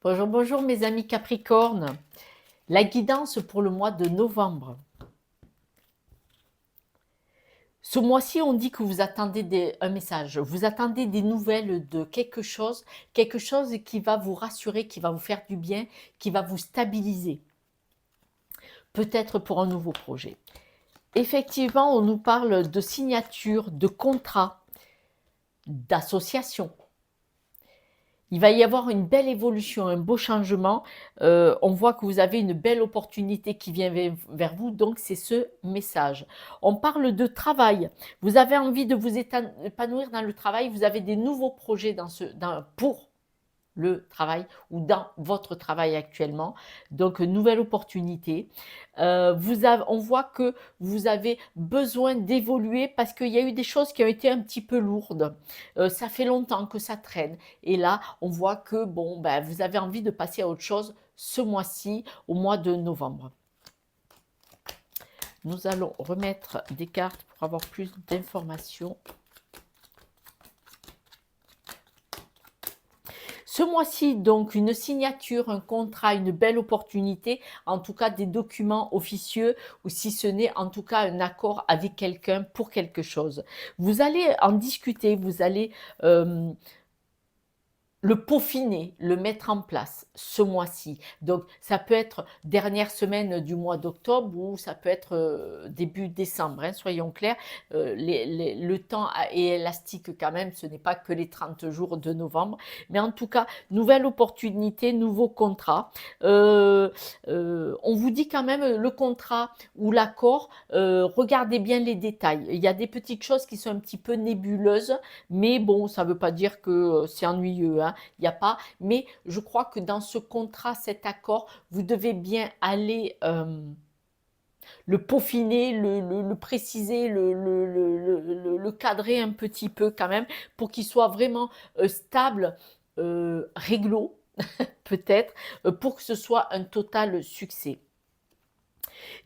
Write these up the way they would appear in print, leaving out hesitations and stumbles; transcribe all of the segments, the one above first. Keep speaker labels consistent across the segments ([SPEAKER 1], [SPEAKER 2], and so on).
[SPEAKER 1] Bonjour, bonjour mes amis Capricorne. La guidance pour le mois de novembre. Ce mois-ci, on dit que vous attendez un message, vous attendez des nouvelles de quelque chose qui va vous rassurer, qui va vous faire du bien, qui va vous stabiliser. Peut-être pour un nouveau projet. Effectivement, on nous parle de signature, de contrat, d'association. Il va y avoir une belle évolution, un beau changement. On voit que vous avez une belle opportunité qui vient vers vous, donc c'est ce message. On parle de travail. Vous avez envie de vous épanouir dans le travail, vous avez des nouveaux projets pour le travail ou dans votre travail actuellement. Donc, nouvelle opportunité. On voit que vous avez besoin d'évoluer parce qu'il y a eu des choses qui ont été un petit peu lourdes. Ça fait longtemps que ça traîne. Et là, on voit que bon, ben, vous avez envie de passer à autre chose ce mois-ci, au mois de novembre. Nous allons remettre des cartes pour avoir plus d'informations. Ce mois-ci, donc, une signature, un contrat, une belle opportunité, en tout cas des documents officieux, ou si ce n'est en tout cas un accord avec quelqu'un pour quelque chose. Vous allez en discuter, vous allez le peaufiner, le mettre en place ce mois-ci. Donc, ça peut être dernière semaine du mois d'octobre ou ça peut être début décembre, hein, soyons clairs. Le temps est élastique quand même, ce n'est pas que les 30 jours de novembre. Mais en tout cas, nouvelle opportunité, nouveau contrat. On vous dit quand même le contrat ou l'accord, regardez bien les détails. Il y a des petites choses qui sont un petit peu nébuleuses, mais bon, ça ne veut pas dire que c'est ennuyeux, hein. Il n'y a pas, mais je crois que dans ce contrat, cet accord, vous devez bien aller le peaufiner, le préciser, le cadrer un petit peu quand même, pour qu'il soit vraiment stable, réglo, peut-être, pour que ce soit un total succès.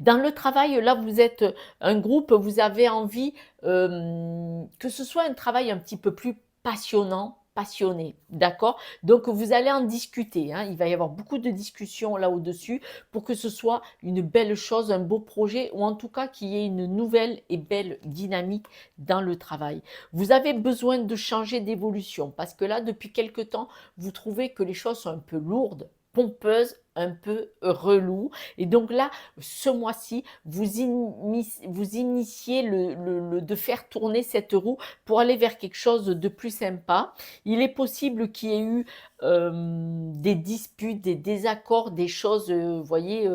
[SPEAKER 1] Dans le travail, là, vous êtes un groupe, vous avez envie que ce soit un travail un petit peu plus passionnant, passionné, d'accord? Donc, vous allez en discuter, hein. Il va y avoir beaucoup de discussions là au-dessus pour que ce soit une belle chose, un beau projet, ou en tout cas qu'il y ait une nouvelle et belle dynamique dans le travail. Vous avez besoin de changer d'évolution parce que là, depuis quelque temps, vous trouvez que les choses sont un peu lourdes, pompeuses, un peu relou. Et donc là, ce mois-ci, vous initiez de faire tourner cette roue pour aller vers quelque chose de plus sympa. Il est possible qu'il y ait eu des disputes, des désaccords, des choses, vous voyez,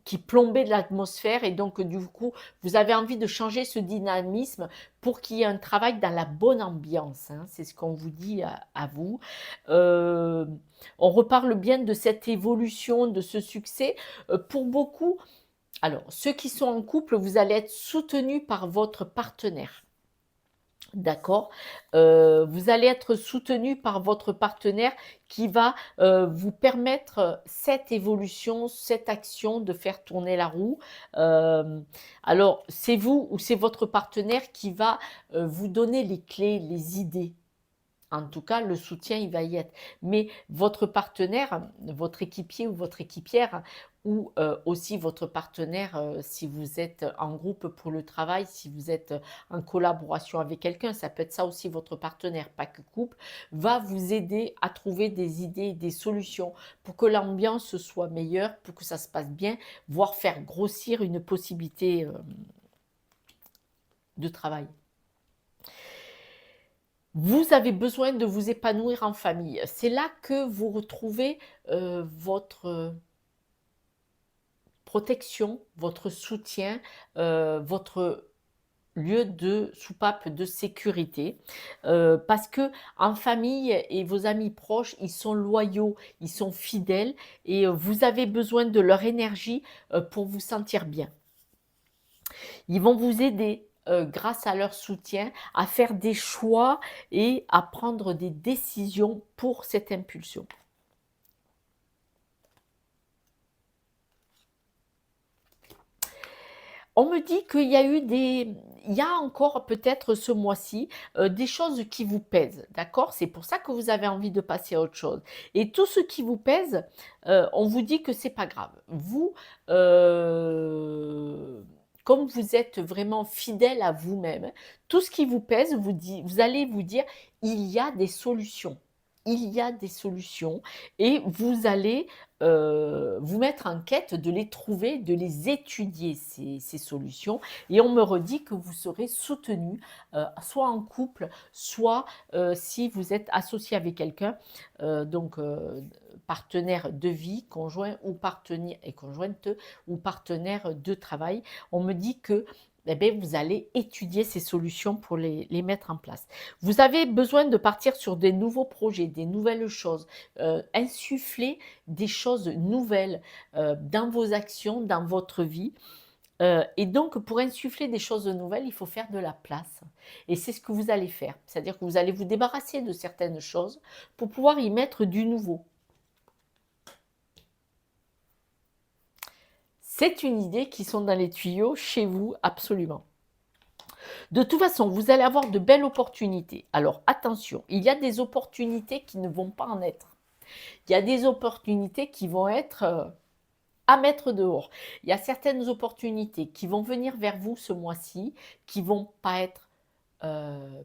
[SPEAKER 1] qui plombaient l'atmosphère et donc du coup, vous avez envie de changer ce dynamisme pour qu'il y ait un travail dans la bonne ambiance, hein. C'est ce qu'on vous dit à vous. On reparle bien de cette évolution, de ce succès. Pour beaucoup, alors ceux qui sont en couple, vous allez être soutenus par votre partenaire. D'accord. Vous allez être soutenu par votre partenaire qui va vous permettre cette évolution, cette action de faire tourner la roue. Alors, c'est vous ou c'est votre partenaire qui va vous donner les clés, les idées. En tout cas, le soutien, il va y être. Mais votre partenaire, votre équipier ou votre équipière, ou aussi votre partenaire, si vous êtes en groupe pour le travail, si vous êtes en collaboration avec quelqu'un, ça peut être ça aussi votre partenaire, pas que couple, va vous aider à trouver des idées, des solutions pour que l'ambiance soit meilleure, pour que ça se passe bien, voire faire grossir une possibilité de travail. Vous avez besoin de vous épanouir en famille. C'est là que vous retrouvez votre protection, votre soutien, votre lieu de soupape de sécurité. Parce que en famille et vos amis proches, ils sont loyaux, ils sont fidèles et vous avez besoin de leur énergie pour vous sentir bien. Ils vont vous aider, grâce à leur soutien, à faire des choix et à prendre des décisions pour cette impulsion. On me dit qu'il y a eu il y a encore peut-être ce mois-ci des choses qui vous pèsent, d'accord? C'est pour ça que vous avez envie de passer à autre chose. Et tout ce qui vous pèse, on vous dit que c'est pas grave. Vous, comme vous êtes vraiment fidèle à vous-même, tout ce qui vous pèse, vous allez vous dire, il y a des solutions. Il y a des solutions et vous allez vous mettre en quête de les trouver, de les étudier, ces solutions. Et on me redit que vous serez soutenu, soit en couple, soit si vous êtes associé avec quelqu'un, donc partenaire de vie, conjoint ou partenaire et conjointe ou partenaire de travail. On me dit que eh bien, vous allez étudier ces solutions pour les mettre en place. Vous avez besoin de partir sur des nouveaux projets, des nouvelles choses, insuffler des choses nouvelles dans vos actions, dans votre vie. Et donc, pour insuffler des choses nouvelles, il faut faire de la place. Et c'est ce que vous allez faire. C'est-à-dire que vous allez vous débarrasser de certaines choses pour pouvoir y mettre du nouveau. C'est une idée qui sont dans les tuyaux chez vous, absolument. De toute façon, vous allez avoir de belles opportunités. Alors attention, il y a des opportunités qui ne vont pas en être. Il y a des opportunités qui vont être à mettre dehors. Il y a certaines opportunités qui vont venir vers vous ce mois-ci, qui vont pas être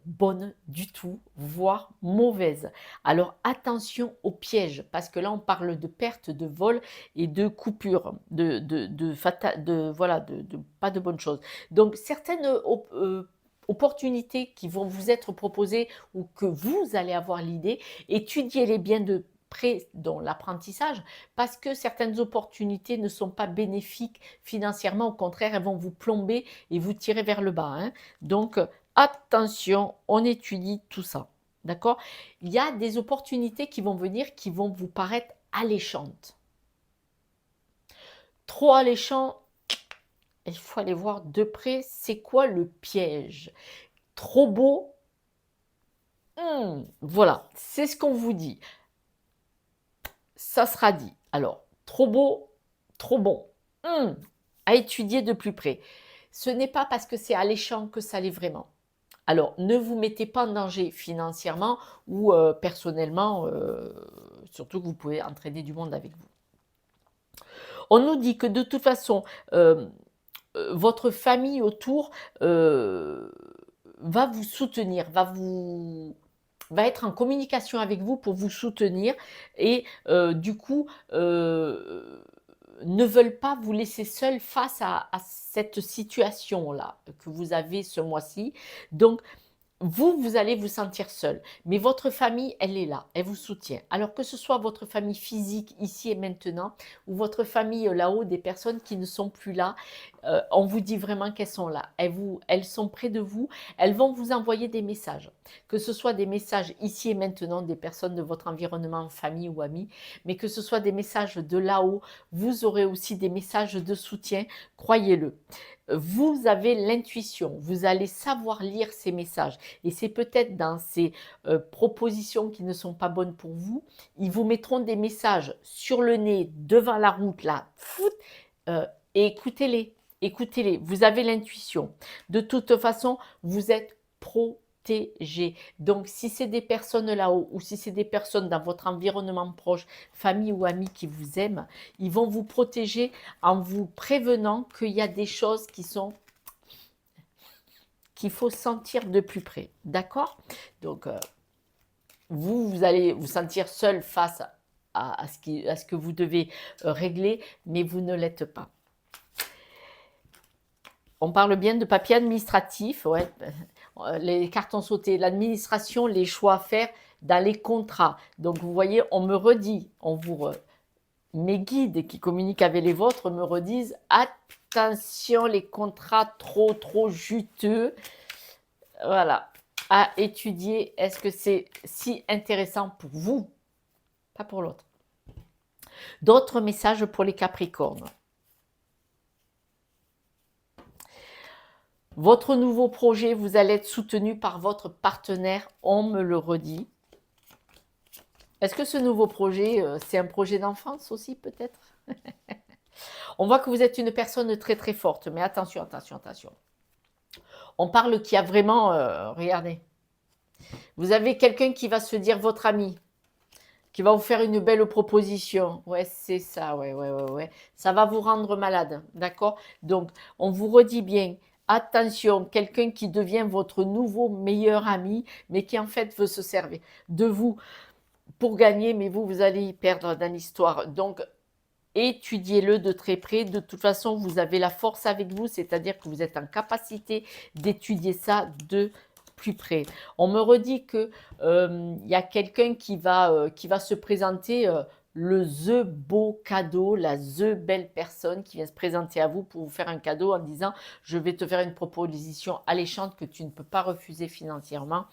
[SPEAKER 1] bonnes du tout, voire mauvaises. Alors attention aux pièges, parce que là on parle de perte, de vol et de coupure, voilà, pas de bonnes choses. Donc certaines opportunités qui vont vous être proposées ou que vous allez avoir l'idée, étudiez-les bien de près dans l'apprentissage, parce que certaines opportunités ne sont pas bénéfiques financièrement, au contraire, elles vont vous plomber et vous tirer vers le bas. Hein. Donc, attention, on étudie tout ça. D'accord? Il y a des opportunités qui vont venir qui vont vous paraître alléchantes. Trop alléchant, il faut aller voir de près, c'est quoi le piège? Trop beau, voilà, c'est ce qu'on vous dit. Ça sera dit. Alors, trop beau, trop bon. À étudier de plus près. Ce n'est pas parce que c'est alléchant que ça l'est vraiment. Alors, ne vous mettez pas en danger financièrement ou personnellement, surtout que vous pouvez entraîner du monde avec vous. On nous dit que de toute façon, votre famille autour va vous soutenir, va être en communication avec vous pour vous soutenir et du coup ne veulent pas vous laisser seul face à cette situation-là que vous avez ce mois-ci. Donc, vous allez vous sentir seul, mais votre famille, elle est là, elle vous soutient. Alors que ce soit votre famille physique ici et maintenant, ou votre famille là-haut, des personnes qui ne sont plus là, on vous dit vraiment qu'elles sont là. Elles sont près de vous, elles vont vous envoyer des messages. Que ce soit des messages ici et maintenant, des personnes de votre environnement, famille ou amis, mais que ce soit des messages de là-haut, vous aurez aussi des messages de soutien, croyez-le. Vous avez l'intuition, vous allez savoir lire ces messages. Et c'est peut-être dans ces propositions qui ne sont pas bonnes pour vous, ils vous mettront des messages sur le nez, devant la route, là, et écoutez-les, écoutez-les, vous avez l'intuition. De toute façon, vous êtes protégé. Donc, si c'est des personnes là-haut ou si c'est des personnes dans votre environnement proche, famille ou amis qui vous aiment, ils vont vous protéger en vous prévenant qu'il y a des choses qu'il faut sentir de plus près. D'accord? Donc, vous allez vous sentir seul face à ce que vous devez régler, mais vous ne l'êtes pas. On parle bien de papier administratif, ouais. Les cartons sautés, l'administration, les choix à faire dans les contrats. Donc, vous voyez, on me redit, mes guides qui communiquent avec les vôtres me redisent attention, les contrats trop juteux. Voilà, à étudier. Est-ce que c'est si intéressant pour vous? Pas pour l'autre. D'autres messages pour les Capricornes. Votre nouveau projet, vous allez être soutenu par votre partenaire, on me le redit. Est-ce que ce nouveau projet, c'est un projet d'enfance aussi peut-être? On voit que vous êtes une personne très très forte, mais attention, attention, attention. On parle qu'il y a vraiment, regardez, vous avez quelqu'un qui va se dire votre ami, qui va vous faire une belle proposition. Ouais, c'est ça, ouais, ouais, ouais, ouais. Ça va vous rendre malade, d'accord? Donc, on vous redit bien, attention, quelqu'un qui devient votre nouveau meilleur ami, mais qui en fait veut se servir de vous pour gagner, mais vous, vous allez y perdre dans l'histoire. Donc, étudiez-le de très près. De toute façon, vous avez la force avec vous, c'est-à-dire que vous êtes en capacité d'étudier ça de plus près. On me redit que y a quelqu'un qui va se présenter, le the beau cadeau, la the belle personne qui vient se présenter à vous pour vous faire un cadeau en disant je vais te faire une proposition alléchante que tu ne peux pas refuser financièrement.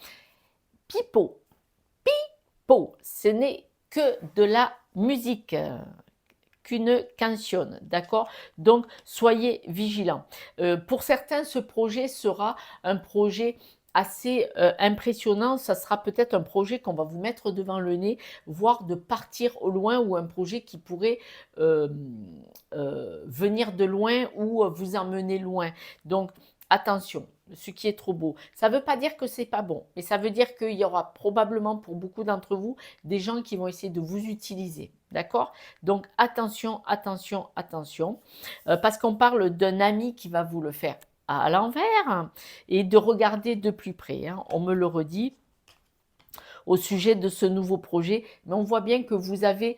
[SPEAKER 1] Pipo, pipo, ce n'est que de la musique. Qu'une cantion, d'accord? Donc, soyez vigilants. Pour certains, ce projet sera un projet assez impressionnant. Ça sera peut-être un projet qu'on va vous mettre devant le nez, voire de partir au loin, ou un projet qui pourrait euh, venir de loin ou vous emmener loin. Donc, attention, ce qui est trop beau. Ça ne veut pas dire que c'est pas bon, mais ça veut dire qu'il y aura probablement pour beaucoup d'entre vous des gens qui vont essayer de vous utiliser. D'accord? Donc attention, attention, attention, parce qu'on parle d'un ami qui va vous le faire à l'envers, hein, et de regarder de plus près, hein. On me le redit au sujet de ce nouveau projet, mais on voit bien que vous avez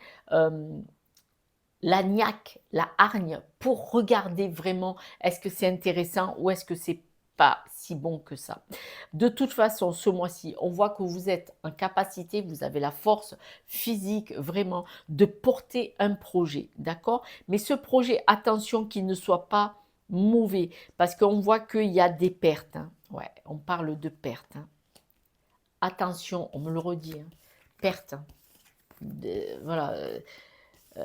[SPEAKER 1] la niaque, la hargne pour regarder vraiment est-ce que c'est intéressant ou est-ce que c'est pas si bon que ça. De toute façon, ce mois-ci, on voit que vous êtes en capacité, vous avez la force physique vraiment de porter un projet, d'accord? Mais ce projet, attention qu'il ne soit pas mauvais, parce qu'on voit qu'il y a des pertes, hein. Ouais, on parle de pertes, hein. Attention, on me le redit, hein. Pertes, hein. Voilà,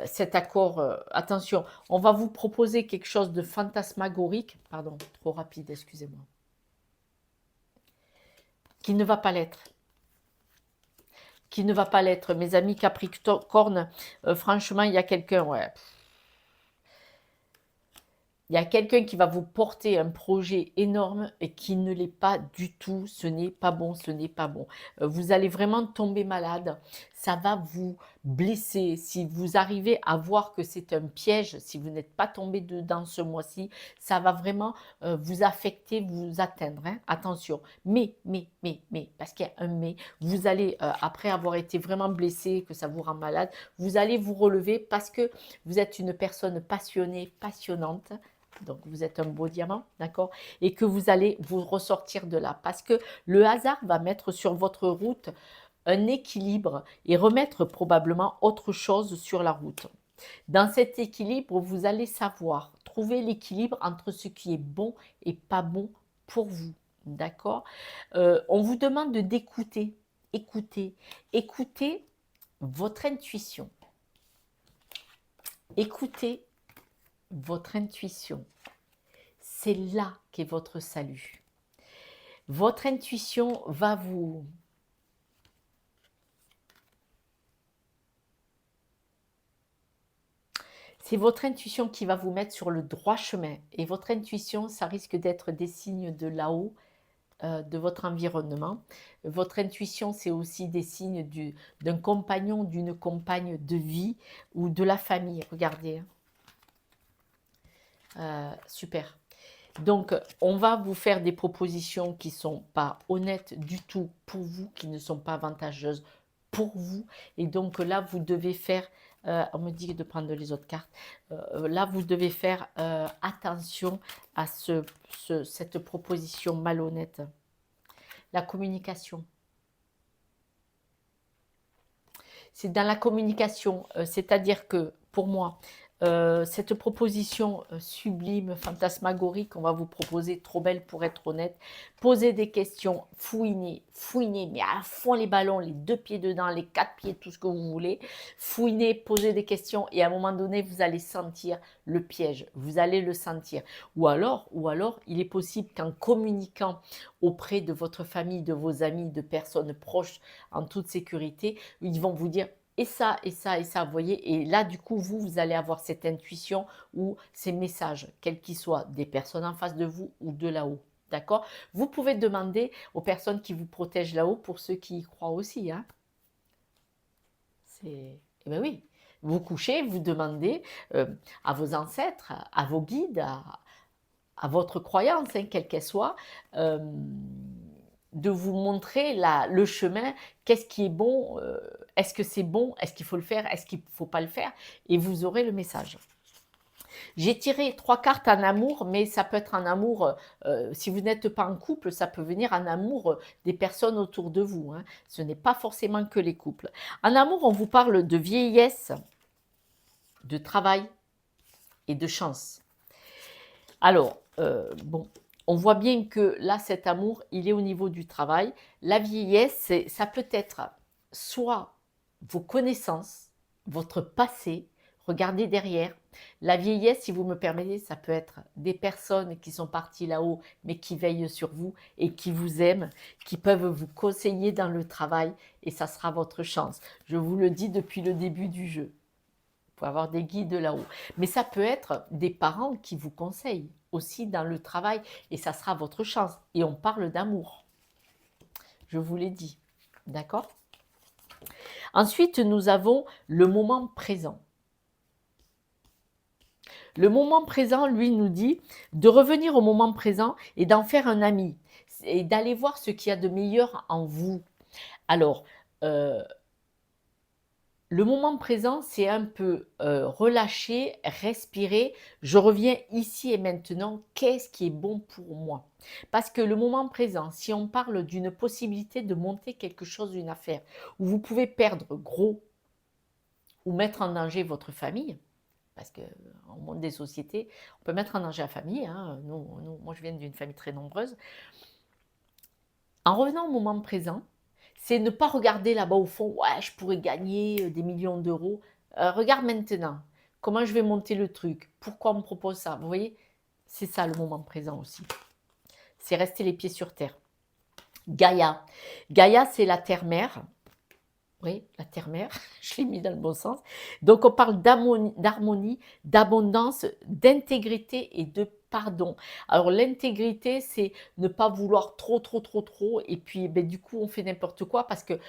[SPEAKER 1] cet accord, attention, on va vous proposer quelque chose de fantasmagorique, pardon, trop rapide, excusez-moi, qui ne va pas l'être. Qui ne va pas l'être. Mes amis Capricorne, franchement, il y a quelqu'un, ouais. Il y a quelqu'un qui va vous porter un projet énorme et qui ne l'est pas du tout. Ce n'est pas bon, ce n'est pas bon. Vous allez vraiment tomber malade. Ça va vous blesser. Si vous arrivez à voir que c'est un piège, si vous n'êtes pas tombé dedans ce mois-ci, ça va vraiment vous affecter, vous atteindre, hein. Attention. Mais, parce qu'il y a un mais, vous allez, après avoir été vraiment blessé, que ça vous rend malade, vous allez vous relever parce que vous êtes une personne passionnée, passionnante. Donc, vous êtes un beau diamant, d'accord? Et que vous allez vous ressortir de là. Parce que le hasard va mettre sur votre route un équilibre et remettre probablement autre chose sur la route. Dans cet équilibre, vous allez savoir trouver l'équilibre entre ce qui est bon et pas bon pour vous, d'accord? On vous demande d'écouter, écoutez votre intuition. Écoutez votre intuition. C'est là qu'est votre salut. Votre intuition va vous... C'est votre intuition qui va vous mettre sur le droit chemin. Et votre intuition, ça risque d'être des signes de là-haut, de votre environnement. Votre intuition, c'est aussi des signes d'un compagnon, d'une compagne de vie ou de la famille. Regardez. Super. Donc, on va vous faire des propositions qui ne sont pas honnêtes du tout pour vous, qui ne sont pas avantageuses pour vous. Et donc là, vous devez faire, on me dit de prendre les autres cartes, là, vous devez faire attention à cette proposition malhonnête. La communication. C'est dans la communication, c'est-à-dire que pour moi, cette proposition sublime, fantasmagorique, on va vous proposer, trop belle pour être honnête, posez des questions, fouinez, mais à fond les ballons, les 2 pieds dedans, les 4 pieds, tout ce que vous voulez, fouinez, posez des questions et à un moment donné, vous allez sentir le piège, vous allez le sentir. Ou alors, il est possible qu'en communiquant auprès de votre famille, de vos amis, de personnes proches, en toute sécurité, ils vont vous dire et ça, et ça, et ça, vous voyez? Et là, du coup, vous allez avoir cette intuition ou ces messages, quels qu'ils soient, des personnes en face de vous ou de là-haut, d'accord? Vous pouvez demander aux personnes qui vous protègent là-haut pour ceux qui y croient aussi, hein. Eh ben oui, vous couchez, vous demandez à vos ancêtres, à vos guides, à votre croyance, hein, quelle qu'elle soit, euh, de vous montrer le chemin, qu'est-ce qui est bon, est-ce que c'est bon, est-ce qu'il faut le faire, est-ce qu'il ne faut pas le faire, et vous aurez le message. J'ai tiré 3 cartes en amour, mais ça peut être un amour, si vous n'êtes pas en couple, ça peut venir en amour des personnes autour de vous, hein. Ce n'est pas forcément que les couples. En amour, on vous parle de vieillesse, de travail et de chance. Alors, bon, on voit bien que là, cet amour, il est au niveau du travail. La vieillesse, ça peut être soit vos connaissances, votre passé, regardez derrière. La vieillesse, si vous me permettez, ça peut être des personnes qui sont parties là-haut, mais qui veillent sur vous et qui vous aiment, qui peuvent vous conseiller dans le travail, et ça sera votre chance. Je vous le dis depuis le début du jeu. Vous pouvez avoir des guides là-haut. Mais ça peut être des parents qui vous conseillent aussi dans le travail, et ça sera votre chance. Et on parle d'amour. Je vous l'ai dit. D'accord? Ensuite, nous avons le moment présent. Le moment présent, lui, nous dit de revenir au moment présent et d'en faire un ami et d'aller voir ce qu'il y a de meilleur en vous. Alors, le moment présent, c'est un peu relâcher, respirer. Je reviens ici et maintenant. Qu'est-ce qui est bon pour moi? Parce que le moment présent, si on parle d'une possibilité de monter quelque chose, une affaire, où vous pouvez perdre gros ou mettre en danger votre famille, parce qu'au monde des sociétés, on peut mettre en danger la famille, hein. Moi, je viens d'une famille très nombreuse. En revenant au moment présent, c'est ne pas regarder là-bas au fond, ouais, je pourrais gagner des millions d'euros. Regarde maintenant, comment je vais monter le truc, pourquoi on me propose ça. Vous voyez, c'est ça le moment présent aussi. C'est rester les pieds sur terre. Gaïa. Gaïa, c'est la terre-mère. Oui, la terre-mère, je l'ai mis dans le bon sens. Donc, on parle d'harmonie, d'abondance, d'intégrité et de pardon. Alors, l'intégrité, c'est ne pas vouloir trop, et puis, ben, du coup, on fait n'importe quoi parce que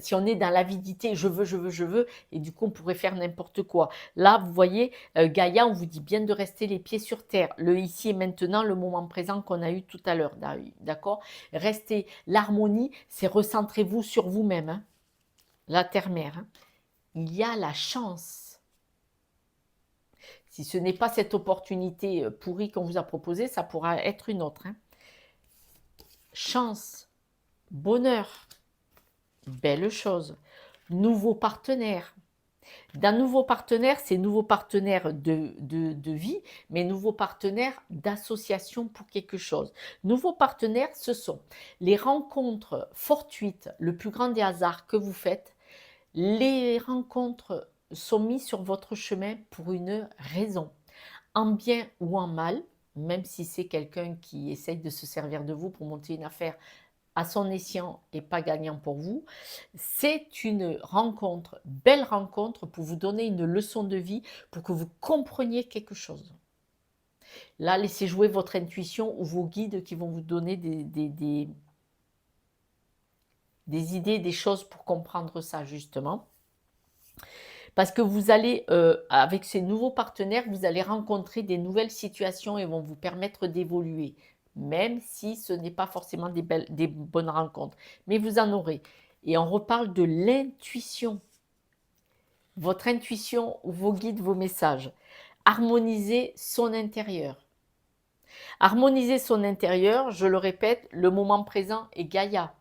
[SPEAKER 1] si on est dans l'avidité, je veux, et du coup, on pourrait faire n'importe quoi. Là, vous voyez, Gaïa, on vous dit bien de rester les pieds sur terre. Le ici et maintenant, le moment présent qu'on a eu tout à l'heure, d'accord? Restez, l'harmonie, c'est recentrez-vous sur vous-même, hein. La terre-mère, hein. Il y a la chance. Si ce n'est pas cette opportunité pourrie qu'on vous a proposée, ça pourra être une autre, hein. Chance, bonheur, belle chose, nouveau partenaire. D'un nouveau partenaire, c'est nouveau partenaire de vie, mais nouveau partenaire d'association pour quelque chose. Nouveaux partenaires, ce sont les rencontres fortuites, le plus grand des hasards que vous faites. Les rencontres sont mises sur votre chemin pour une raison, en bien ou en mal, même si c'est quelqu'un qui essaye de se servir de vous pour monter une affaire à son escient et pas gagnant pour vous. C'est une rencontre, belle rencontre pour vous donner une leçon de vie, pour que vous compreniez quelque chose. Là, laissez jouer votre intuition ou vos guides qui vont vous donner des idées, des choses pour comprendre ça justement. Parce que vous allez, avec ces nouveaux partenaires, vous allez rencontrer des nouvelles situations et vont vous permettre d'évoluer, même si ce n'est pas forcément des bonnes rencontres. Mais vous en aurez. Et on reparle de l'intuition. Votre intuition, vos guides, vos messages. Harmoniser son intérieur. Harmoniser son intérieur, je le répète, le moment présent est Gaïa.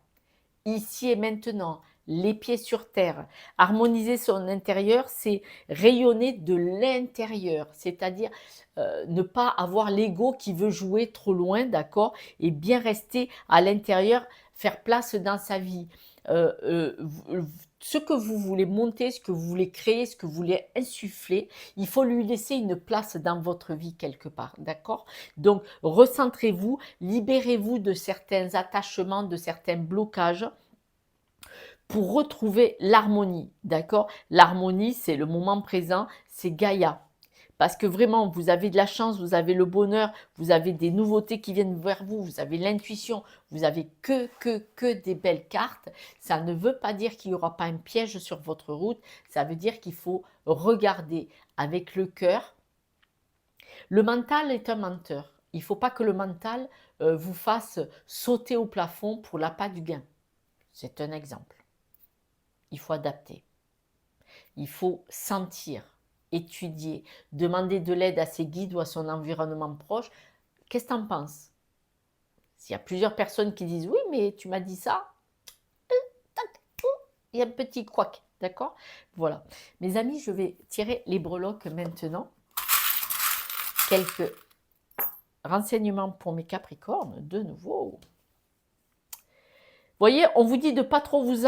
[SPEAKER 1] Ici et maintenant, les pieds sur terre. Harmoniser son intérieur, c'est rayonner de l'intérieur, c'est-à-dire ne pas avoir l'ego qui veut jouer trop loin, d'accord, et bien rester à l'intérieur, faire place dans sa vie. Ce que vous voulez monter, ce que vous voulez créer, ce que vous voulez insuffler, il faut lui laisser une place dans votre vie quelque part, d'accord? Donc, recentrez-vous, libérez-vous de certains attachements, de certains blocages, pour retrouver l'harmonie, d'accord? L'harmonie, c'est le moment présent, c'est Gaïa. Parce que vraiment, vous avez de la chance, vous avez le bonheur, vous avez des nouveautés qui viennent vers vous, vous avez l'intuition, vous avez que des belles cartes. Ça ne veut pas dire qu'il n'y aura pas un piège sur votre route, ça veut dire qu'il faut regarder avec le cœur. Le mental est un menteur. Il ne faut pas que le mental vous fasse sauter au plafond pour l'appât du gain. C'est un exemple. Il faut adapter. Il faut sentir, étudier, demander de l'aide à ses guides ou à son environnement proche. Qu'est-ce que tu en penses? S'il y a plusieurs personnes qui disent oui, mais tu m'as dit ça, il y a un petit couac, d'accord? Voilà. Mes amis, je vais tirer les breloques maintenant. Quelques renseignements pour mes Capricornes, de nouveau. Vous voyez, on vous dit de ne pas trop vous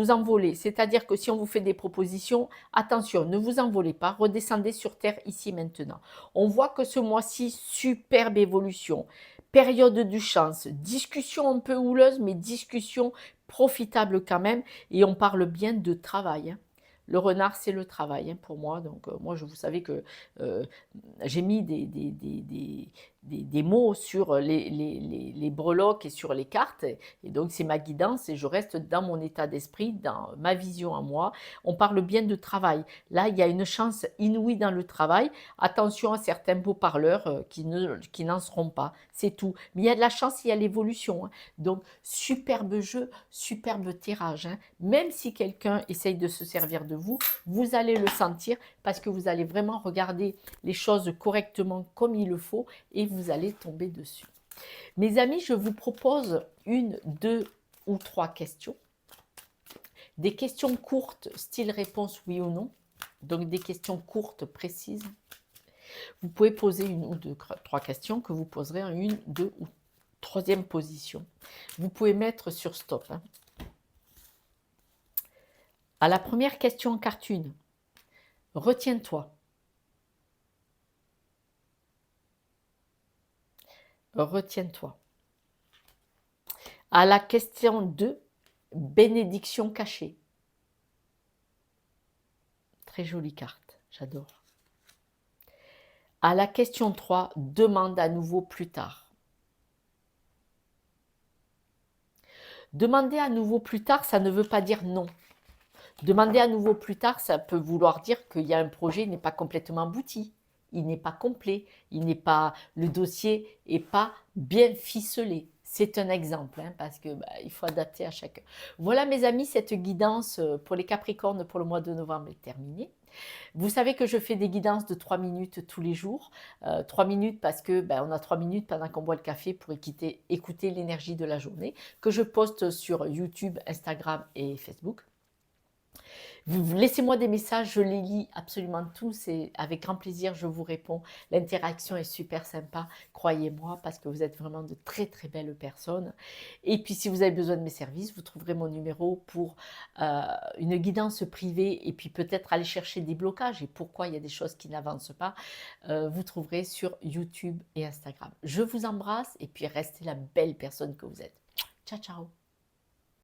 [SPEAKER 1] envoler. C'est-à-dire que si on vous fait des propositions, attention, ne vous envolez pas, redescendez sur Terre ici maintenant. On voit que ce mois-ci, superbe évolution, période du chance, discussion un peu houleuse, mais discussion profitable quand même. Et on parle bien de travail. Le renard, c'est le travail pour moi. Donc, moi, vous savez que j'ai mis des mots sur les breloques et sur les cartes. Et donc, c'est ma guidance et je reste dans mon état d'esprit, dans ma vision à moi. On parle bien de travail. Là, il y a une chance inouïe dans le travail. Attention à certains beaux parleurs qui n'en seront pas. C'est tout. Mais il y a de la chance, il y a l'évolution. Donc, superbe jeu, superbe tirage. Même si quelqu'un essaye de se servir de vous, vous allez le sentir parce que vous allez vraiment regarder les choses correctement comme il le faut et vous allez tomber dessus. Mes amis, je vous propose une, deux ou trois questions. Des questions courtes, style réponse oui ou non. Donc des questions courtes, précises. Vous pouvez poser une ou deux, trois questions que vous poserez en une, deux ou troisième position. Vous pouvez mettre sur stop. À la première question en carte 1, retiens-toi. Retiens-toi. À la question 2, bénédiction cachée. Très jolie carte, j'adore. À la question 3, demande à nouveau plus tard. Demander à nouveau plus tard, ça ne veut pas dire non. Demander à nouveau plus tard, ça peut vouloir dire qu'il y a un projet qui n'est pas complètement abouti. Il n'est pas complet, le dossier n'est pas bien ficelé. C'est un exemple, parce que il faut adapter à chacun. Voilà mes amis, cette guidance pour les Capricornes pour le mois de novembre est terminée. Vous savez que je fais des guidances de 3 minutes tous les jours. 3 minutes parce que on a 3 minutes pendant qu'on boit le café pour écouter l'énergie de la journée, que je poste sur YouTube, Instagram et Facebook. Laissez-moi des messages, je les lis absolument tous et avec grand plaisir je vous réponds. L'interaction est super sympa, croyez-moi, parce que vous êtes vraiment de très très belles personnes. Et puis si vous avez besoin de mes services, vous trouverez mon numéro pour une guidance privée et puis peut-être aller chercher des blocages et pourquoi il y a des choses qui n'avancent pas. Vous trouverez sur YouTube et Instagram. Je vous embrasse et puis restez la belle personne que vous êtes. Ciao, ciao!